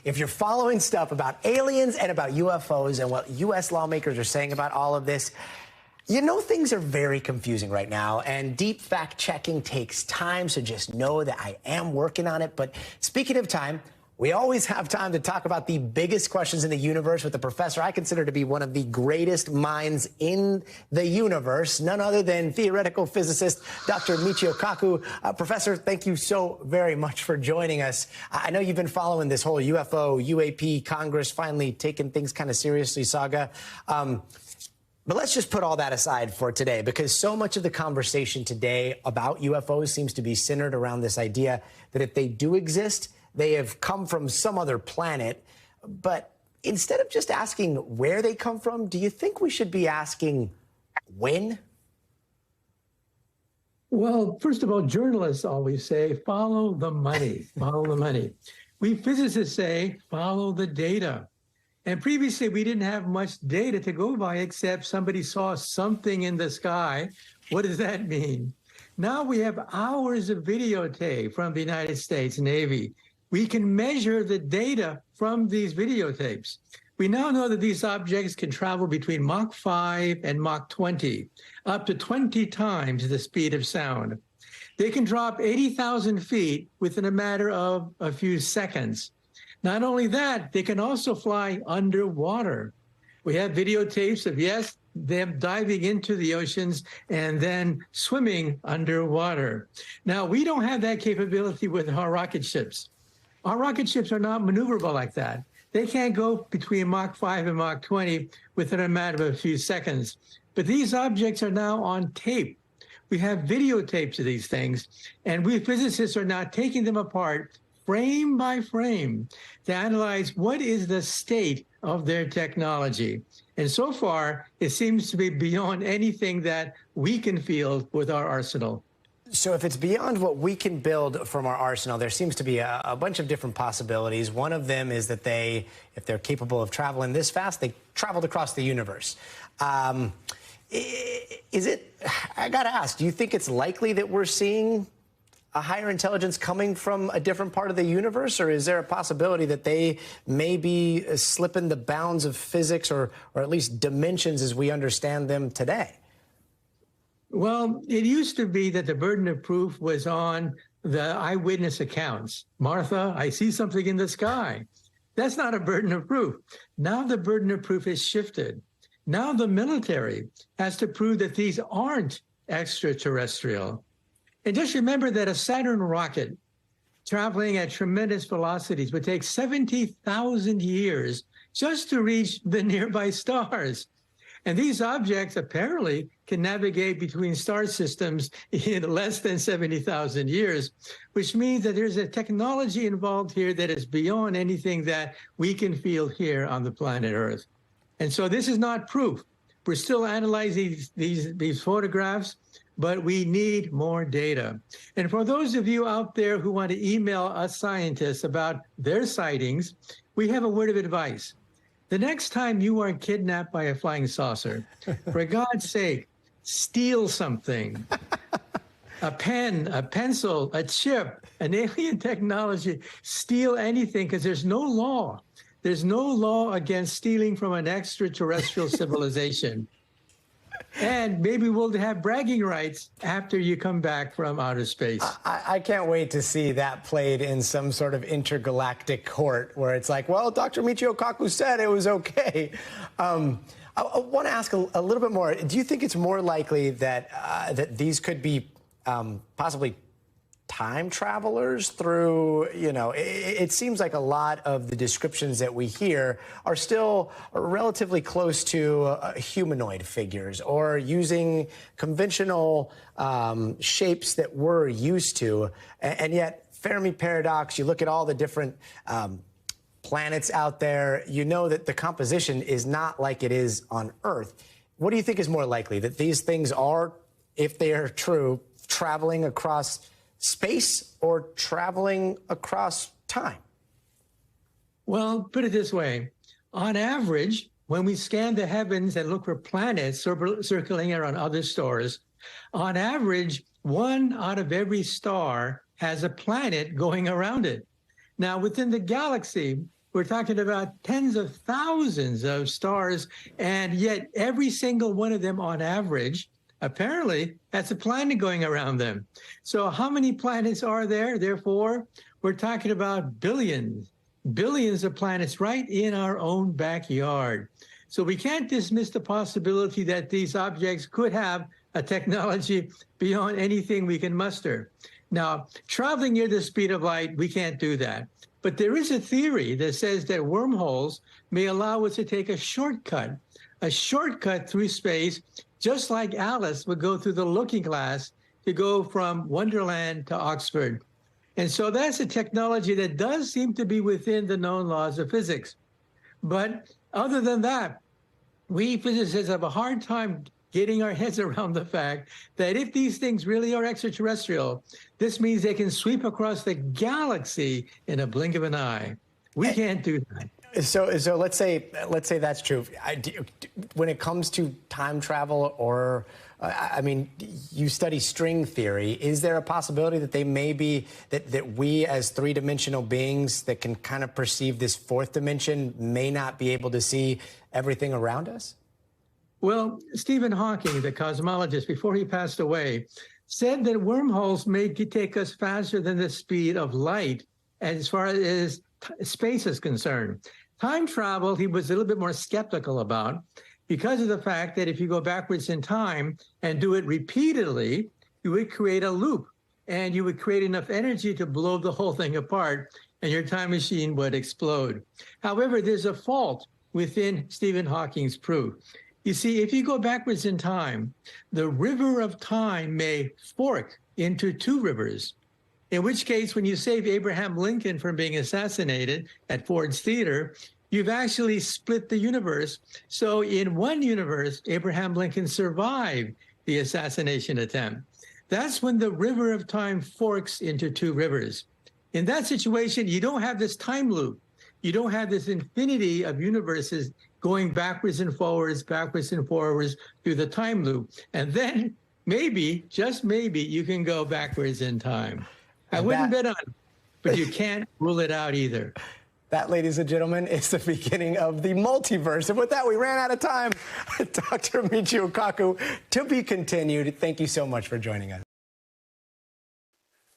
if you're following stuff about aliens and about UFOs and what U.S. lawmakers are saying about all of this, you know things are very confusing right now, and deep fact-checking takes time, so just know that I am working on it. But speaking of time, we always have time to talk about the biggest questions in the universe with a professor I consider to be one of the greatest minds in the universe, none other than theoretical physicist Dr. Michio Kaku. Professor, thank you so very much for joining us. I know you've been following this whole UFO, UAP, Congress finally taking things kind of seriously saga. But let's just put all that aside for today, because so much of the conversation today about UFOs seems to be centered around this idea that if they do exist, they have come from some other planet. But instead of just asking where they come from, do you think we should be asking when? Well, first of all, journalists always say, follow the money, follow the money. We physicists say, follow the data. And previously, we didn't have much data to go by, except somebody saw something in the sky. What does that mean? Now we have hours of videotape from the United States Navy. We can measure the data from these videotapes. We now know that these objects can travel between Mach 5 and Mach 20, up to 20 times the speed of sound. They can drop 80,000 feet within a matter of a few seconds. Not only that, they can also fly underwater. We have videotapes of, yes, them diving into the oceans and then swimming underwater. Now, we don't have that capability with our rocket ships. Our rocket ships are not maneuverable like that. They can't go between Mach 5 and Mach 20 within a matter of a few seconds. But these objects are now on tape. We have videotapes of these things, and we physicists are now taking them apart frame by frame to analyze what is the state of their technology. And so far, it seems to be beyond anything that we can field with our arsenal. So if it's beyond what we can build from our arsenal, there seems to be a bunch of different possibilities. One of them is that if they're capable of traveling this fast, they traveled across the universe. I gotta ask, do you think it's likely that we're seeing a higher intelligence coming from a different part of the universe, or is there a possibility that they may be slipping the bounds of physics or at least dimensions as we understand them today? Well, it used to be that the burden of proof was on the eyewitness accounts. Martha, I see something in the sky. That's not a burden of proof. Now the burden of proof is shifted. Now the military has to prove that these aren't extraterrestrial. And just remember that a Saturn rocket traveling at tremendous velocities would take 70,000 years just to reach the nearby stars. And these objects apparently can navigate between star systems in less than 70,000 years, which means that there's a technology involved here that is beyond anything that we can feel here on the planet Earth. And so this is not proof. We're still analyzing these photographs, but we need more data. And for those of you out there who want to email us scientists about their sightings, we have a word of advice. The next time you are kidnapped by a flying saucer, for God's sake, steal something. A pen, a pencil, a chip, an alien technology. Steal anything, because there's no law. There's no law against stealing from an extraterrestrial civilization. And maybe we'll have bragging rights after you come back from outer space. I can't wait to see that played in some sort of intergalactic court where it's like, well, Dr. Michio Kaku said it was okay. I want to ask a little bit more. Do you think it's more likely that that these could be possibly time travelers through, it seems like a lot of the descriptions that we hear are still relatively close to humanoid figures or using conventional shapes that we're used to. And yet, Fermi paradox, you look at all the different planets out there, you know that the composition is not like it is on Earth. What do you think is more likely, that these things are, if they are true, traveling across space or traveling across time? Well, put it this way. On average, when we scan the heavens and look for planets circling around other stars, on average, 1 out of every star has a planet going around it. Now, within the galaxy, We're talking about tens of thousands of stars, and yet every single one of them on average, apparently, has a planet going around them. So how many planets are there? Therefore, we're talking about billions of planets right in our own backyard. So we can't dismiss the possibility that these objects could have a technology beyond anything we can muster. Now, traveling near the speed of light, we can't do that. But there is a theory that says that wormholes may allow us to take a shortcut through space, just like Alice would go through the looking glass to go from Wonderland to Oxford. And so that's a technology that does seem to be within the known laws of physics. But other than that, we physicists have a hard time getting our heads around the fact that if these things really are extraterrestrial, this means they can sweep across the galaxy in a blink of an eye. We can't do that. So let's say that's true. When it comes to time travel, or I mean, you study string theory. Is there a possibility that they may be that we as three-dimensional beings that can kind of perceive this fourth dimension may not be able to see everything around us? Well, Stephen Hawking, the cosmologist, before he passed away, said that wormholes may take us faster than the speed of light as far as space is concerned. Time travel, he was a little bit more skeptical about because of the fact that if you go backwards in time and do it repeatedly, you would create a loop and you would create enough energy to blow the whole thing apart and your time machine would explode. However, there's a fault within Stephen Hawking's proof. You see, if you go backwards in time, the river of time may fork into two rivers, in which case, when you save Abraham Lincoln from being assassinated at Ford's Theater, you've actually split the universe. So in one universe, Abraham Lincoln survived the assassination attempt. That's when the river of time forks into two rivers. In that situation, you don't have this time loop. You don't have this infinity of universes going backwards and forwards through the time loop. And then maybe, just maybe, you can go backwards in time. I wouldn't bet on it, but you can't rule it out either. That, ladies and gentlemen, is the beginning of the multiverse. And with that, we ran out of time. Dr. Michio Kaku, to be continued. Thank you so much for joining us.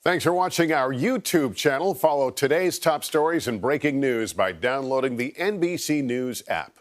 Thanks for watching our YouTube channel. Follow today's top stories and breaking news by downloading the NBC News app.